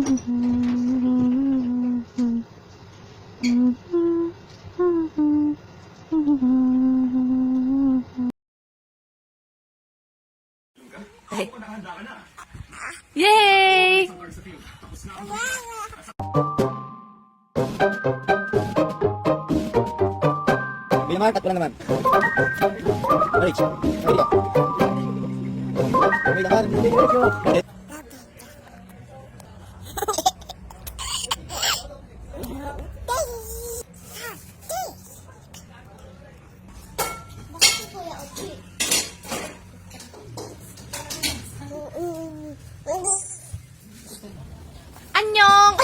Ay. Yay! Binaman at wala naman. Balik. Balik. May laman. Annyeong!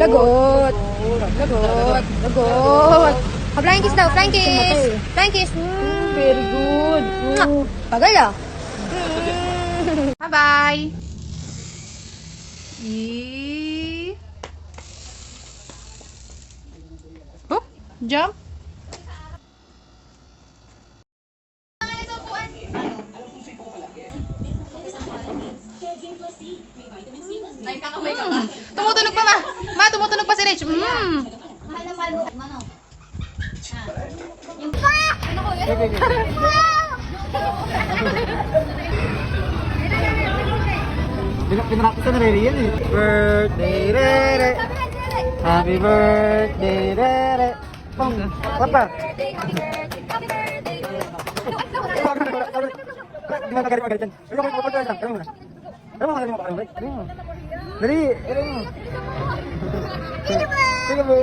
Lagot! Lagot! Lagot! Flying kiss daw! Flying kiss! Flying kiss! Very good. Tagal ah! Bye-bye! Oh! Jump! Tumutunog pa ma! Ma, tumutunog pa si Rich! Pinarapis na rin yan eh. Birthday, Rere. Happy birthday, Rere. Pong, papa. Di ba magaling magaling dyan? Ano mo pupunta dyan? Ano mo na? Ano mo magaling mo? Ano mo? Dali! Ano mo? Sige mo!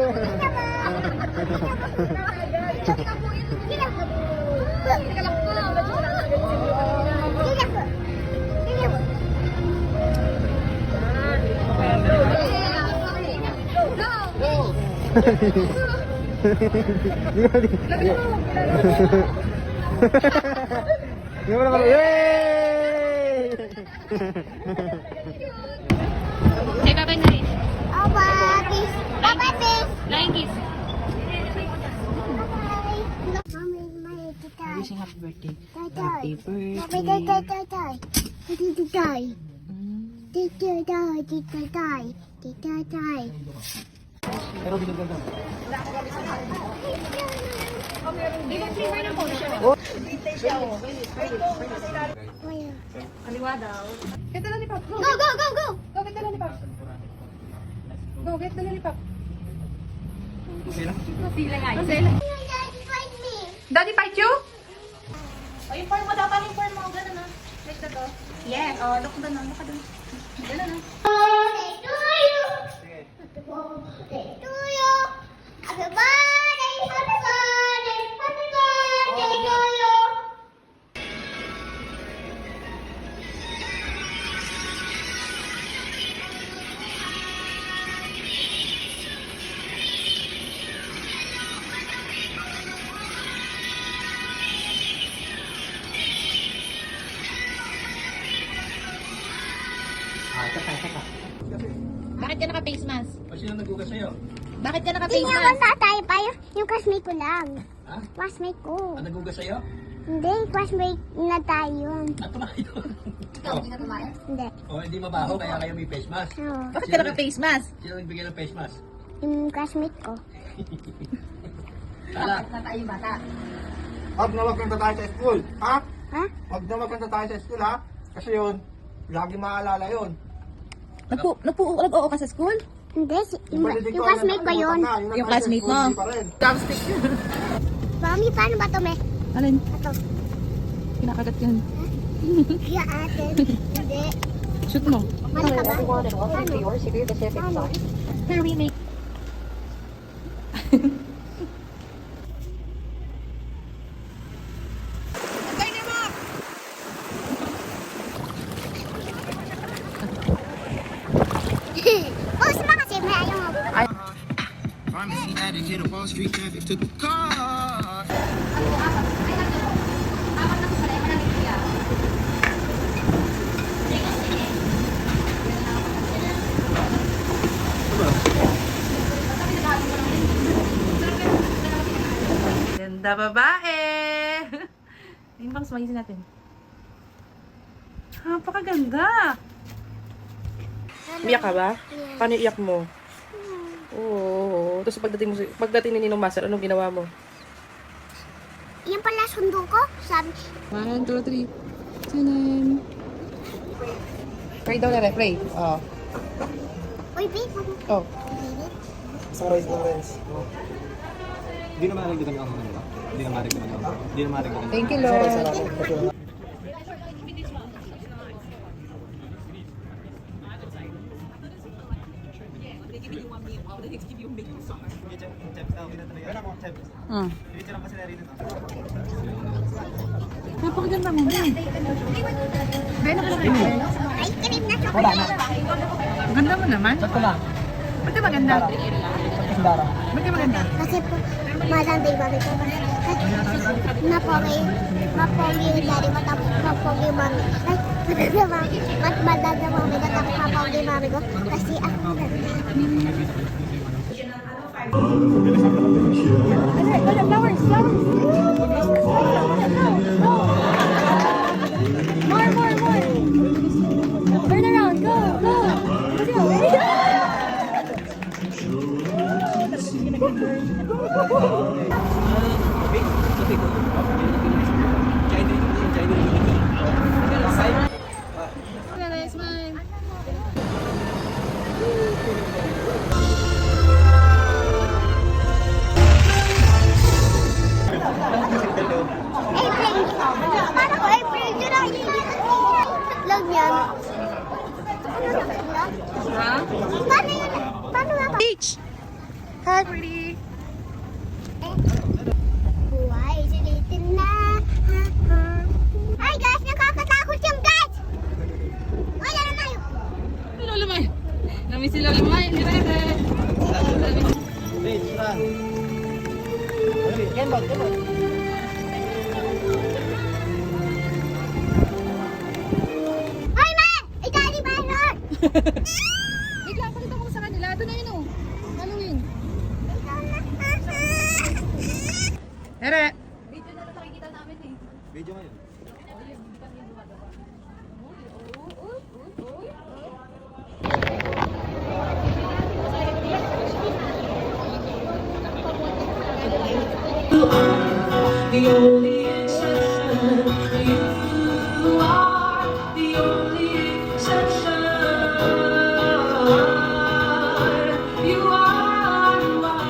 Gimana kalau yeay? Say bye-bye na Rich. Papa, kiss. Papa, kiss. Flying kiss. Mommy, my toy. Wishing happy birthday. Toy. Happy Toy, birthday. toy, toy, toy. Toy, toy. Toy, toy, toy, toy. Toy, toy. Pero binigyan daw. Kaliwa daw. Get the lollipop. Go. Go, go, go, go. Go get the lollipop. Go get the lollipop. Sila? Sila nga. Sila. Daddy, find me. Daddy fight you? O, yung form mo, dapat yung form mo. Ganun na. Like that, oh. Yes. O, look doon na. Look doon. Ganun na. Birthday to you. Birthday to you. Happy birthday, happy birthday, happy birthday to you. Bakit ka naka-face mask? O sino nag-ugas sa'yo? Bakit ka Hindi naka-face naman mask? tatay pa yung classmate ko lang. Ha? Classmate ko. Ang nag-ugas sa'yo? Hindi, classmate na tayo yun. At tumayo. Ikaw, hindi ka tumayo? Hindi. O hindi mabaho kaya kayo may face mask. Oo. Bakit ka naka-face mask? Sino nagbigay ng face mask? Yung classmate ko. Ala. Natayo yung bata. Huwag na magkanta tayo sa school, ha? Ha? Huwag na magkanta tayo sa school, ha? Kasi yun, lagi maalala yun. Nag-oo ka sa school? Hindi, yung Validate ko, classmate ko yun. Yung classmate mo? Hindi pa rin. Chopstick yun. Mami, paano ba ito, me? Alin? Ito. Kinakagat yun. Yung atin. Hindi. Shoot mo. Mali ka ba? Paano? Her remake. Oh, sama kasi may ayaw mo. Pharmacy addict hit up Wall Street traffic took the car. Ganda babae. Yung bang smagisin natin. Napakaganda! Umiyak ka ba? Paano iyak mo? Oo. Tapos pagdating ni Ninong Master, anong ginawa mo? Yan pala sundo ko. Sabi, 1, 2, 3. Tanan. Pray daw na pray. Oh. uy, babe, Oh. Sunrise, sunrise. Hindi na marinig kami ang mga. Hindi na marinig kami. Hindi na marinig kami. Thank you, Lord. Napakaganda mo. Beno ka lang. ice cream na chocolate. Ganda mo naman. Ito lang. Ba't ka maganda? Sandara. Ba't ka maganda? Kasi po, malandi ba ito? Mapogi yung daddy, mapogi yung mami. Ay, madada mami, tapos mapogi yung mami ko. Kasi ako ganda. Turn around, go, go. Let's go. April, para ko April, yun ang itlog niyan. Ha? Paano yun? Paano nga ba? Beach. Pretty. Buhay, sulitin na. Ay guys, nakakatakot yung guys. Wala na tayo. Lola May. Nami si Lola May. Hey, Fran. Kembot, kembot. Hoy man! Itali ba yun? Wait lang, pakita ko sa kanila. Ito na yun oh. Halloween. Ere. Video ngayon. The only exception, you are the only exception. You are, you are.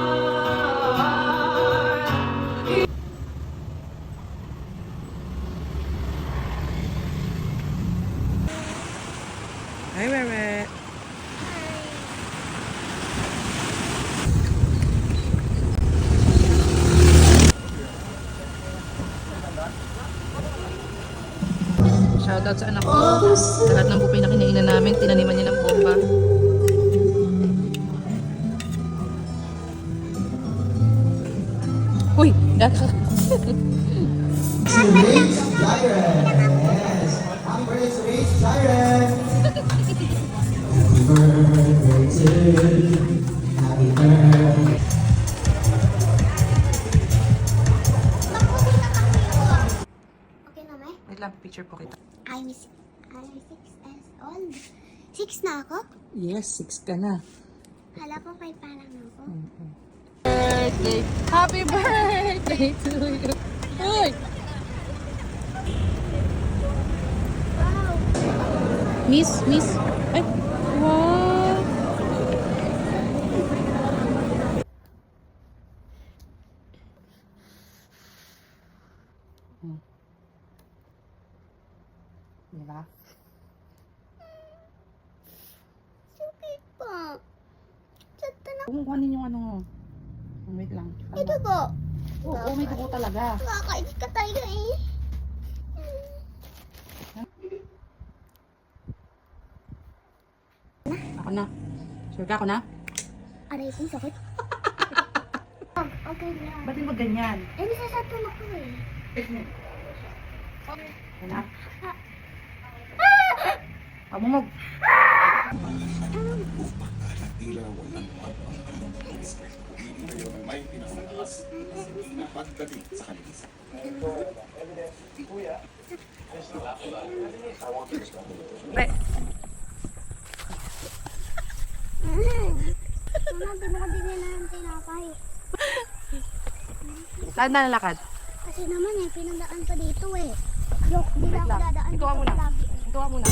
Hi, Rere. Shoutout sa anak ko. Lahat ng bupay na kinainan namin, tinaniman niya ng bomba. Uy! Daka! Okay na may? Wait lang, picture po kita. I'm 6 years old. 6 na ako? Yes, 6 ka na. Hala ko 5 pa lang ako. Birthday! Happy birthday to you! Uy! Wow! Miss! Ay! Wow! Diba? Sakit pa. Sakta na. Kumukuhanin yung ano. Wait lang. Ito ko. Oo, may dugo talaga. Nakakainis ka tayo eh. Ako na. Sure ka ako na? Aray ko, sakit. Okay lang. Ba't mo ganyan? Eh, nasasatun ako eh. Ano? Pamumog. Pre, Mama, pinakabili na ng tinapay. saan na nalakad? Kasi naman eh, pinandaan pa dito eh. Yok, di na ako dadaan Ito ka muna. lagi. Ito ka muna.